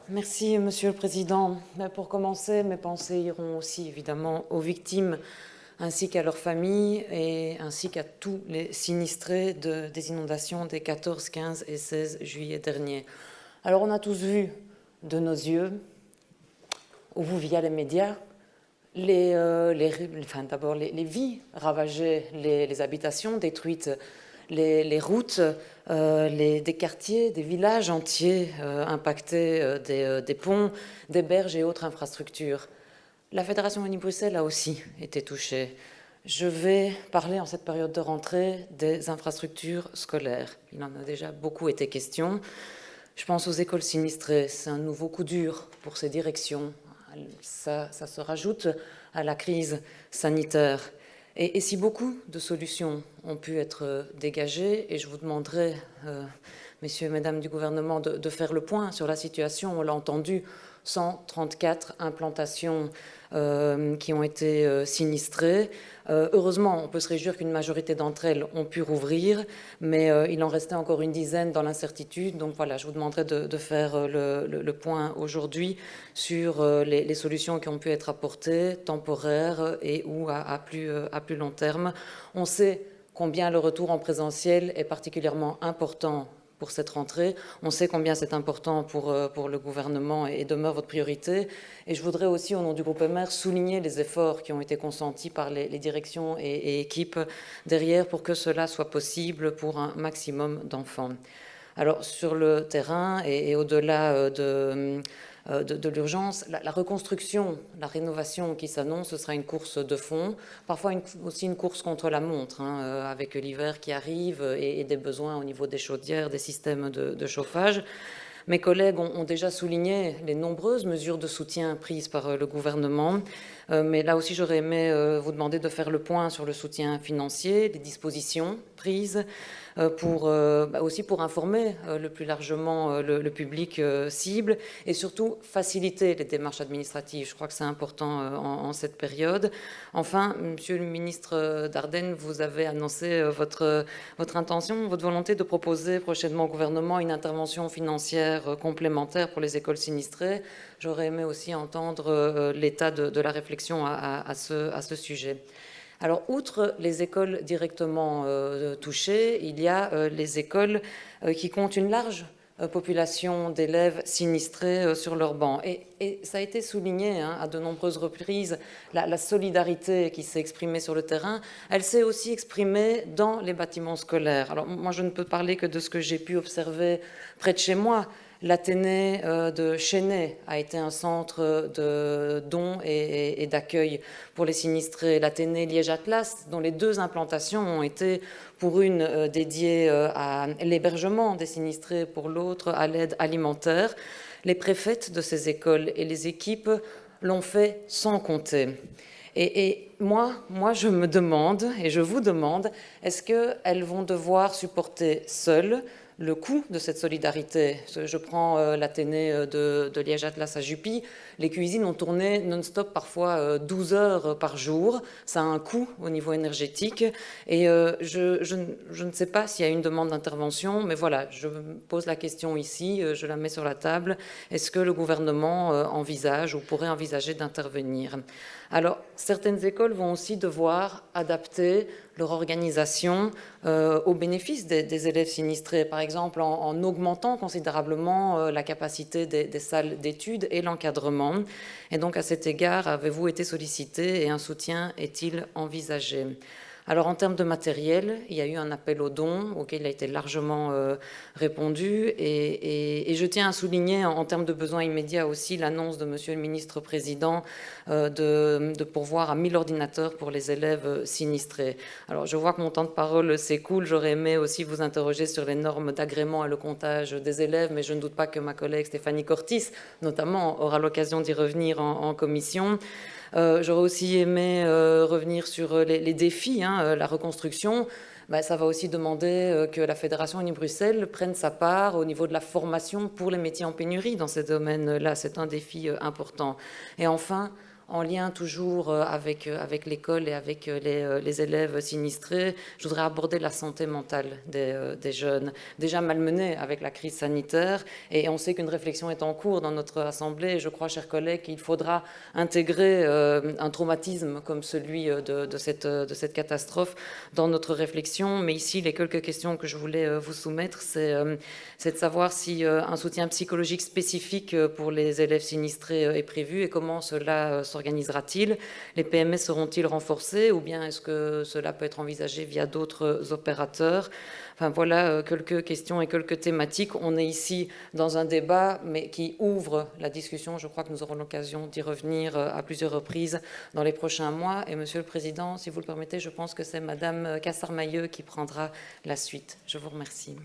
Merci, Monsieur le Président. Mais pour commencer, mes pensées iront aussi évidemment aux victimes ainsi qu'à leurs familles et ainsi qu'à tous les sinistrés des inondations des 14, 15 et 16 juillet dernier. Alors on a tous vu de nos yeux, ou vous via les médias, d'abord les vies ravagées, les habitations détruites, les routes, des quartiers, des villages entiers impactés, des ponts, des berges et autres infrastructures. La Fédération Wallonie-Bruxelles a aussi été touchée. Je vais parler en cette période de rentrée des infrastructures scolaires. Il en a déjà beaucoup été question. Je pense aux écoles sinistrées. C'est un nouveau coup dur pour ces directions. Ça se rajoute à la crise sanitaire. Et si beaucoup de solutions ont pu être dégagées, et je vous demanderai, messieurs et mesdames du gouvernement, de faire le point sur la situation, on l'a entendu, 134 implantations qui ont été sinistrées. Heureusement, on peut se réjouir qu'une majorité d'entre elles ont pu rouvrir, mais il en restait encore une dizaine dans l'incertitude. Donc voilà, je vous demanderai de faire le point aujourd'hui sur les solutions qui ont pu être apportées, temporaires et ou à plus long terme. On sait combien le retour en présentiel est particulièrement important pour cette rentrée. On sait combien c'est important pour le gouvernement et demeure votre priorité. Et je voudrais aussi, au nom du groupe MR, souligner les efforts qui ont été consentis par les directions et équipes derrière pour que cela soit possible pour un maximum d'enfants. Alors, sur le terrain et au-delà de l'urgence, la reconstruction, la rénovation qui s'annonce, ce sera une course de fond, parfois aussi une course contre la montre, avec l'hiver qui arrive et des besoins au niveau des chaudières, des systèmes de chauffage. Mes collègues ont déjà souligné les nombreuses mesures de soutien prises par le gouvernement, mais là aussi j'aurais aimé vous demander de faire le point sur le soutien financier, les dispositions prises, aussi pour informer le plus largement le public cible et surtout faciliter les démarches administratives. Je crois que c'est important en cette période. Enfin, Monsieur le ministre Dardenne, vous avez annoncé votre intention, votre volonté de proposer prochainement au gouvernement une intervention financière complémentaire pour les écoles sinistrées. J'aurais aimé aussi entendre l'état de la réflexion à ce sujet. Alors, outre les écoles directement touchées, il y a les écoles qui comptent une large population d'élèves sinistrés sur leurs bancs. Et ça a été souligné à de nombreuses reprises, la solidarité qui s'est exprimée sur le terrain, elle s'est aussi exprimée dans les bâtiments scolaires. Alors, moi, je ne peux parler que de ce que j'ai pu observer près de chez moi. L'Athénée de Chennai a été un centre de dons et d'accueil pour les sinistrés. L'Athénée Liège-Atlas, dont les deux implantations ont été pour une dédiée à l'hébergement des sinistrés, pour l'autre à l'aide alimentaire. Les préfètes de ces écoles et les équipes l'ont fait sans compter. Et moi, je me demande, et je vous demande, est-ce qu'elles vont devoir supporter seules le coût de cette solidarité? Je prends l'Athénée de Liège-Atlas à Jupy. Les cuisines ont tourné non-stop parfois 12 heures par jour. Ça a un coût au niveau énergétique. Et je ne sais pas s'il y a une demande d'intervention, mais voilà, je me pose la question ici, je la mets sur la table. Est-ce que le gouvernement envisage ou pourrait envisager d'intervenir? Alors, certaines écoles vont aussi devoir adapter leur organisation au bénéfice des élèves sinistrés, par exemple en augmentant considérablement la capacité des salles d'études et l'encadrement. Et donc, à cet égard, avez-vous été sollicité et un soutien est-il envisagé? Alors, en termes de matériel, il y a eu un appel aux dons auquel il a été largement répondu. Et je tiens à souligner, en termes de besoins immédiats aussi, l'annonce de Monsieur le ministre-président de pourvoir à 1000 ordinateurs pour les élèves sinistrés. Alors, je vois que mon temps de parole s'écoule. J'aurais aimé aussi vous interroger sur les normes d'agrément et le comptage des élèves, mais je ne doute pas que ma collègue Stéphanie Cortis, notamment, aura l'occasion d'y revenir en commission. J'aurais aussi aimé revenir sur les défis, la reconstruction. Ça va aussi demander que la Fédération Wallonie-Bruxelles prenne sa part au niveau de la formation pour les métiers en pénurie dans ces domaines-là. C'est un défi important. Et enfin, en lien toujours avec l'école et avec les élèves sinistrés. Je voudrais aborder la santé mentale des jeunes, déjà malmenés avec la crise sanitaire. Et on sait qu'une réflexion est en cours dans notre Assemblée. Et je crois, chers collègues, qu'il faudra intégrer un traumatisme comme celui de cette catastrophe dans notre réflexion. Mais ici, les quelques questions que je voulais vous soumettre, c'est de savoir si un soutien psychologique spécifique pour les élèves sinistrés est prévu et comment cela s'organisera-t-il. Les PMS seront-ils renforcés ou bien est-ce que cela peut être envisagé via d'autres opérateurs? Enfin, voilà quelques questions et quelques thématiques. On est ici dans un débat, mais qui ouvre la discussion. Je crois que nous aurons l'occasion d'y revenir à plusieurs reprises dans les prochains mois. Et Monsieur le Président, si vous le permettez, je pense que c'est Madame Cassarmailleux qui prendra la suite. Je vous remercie.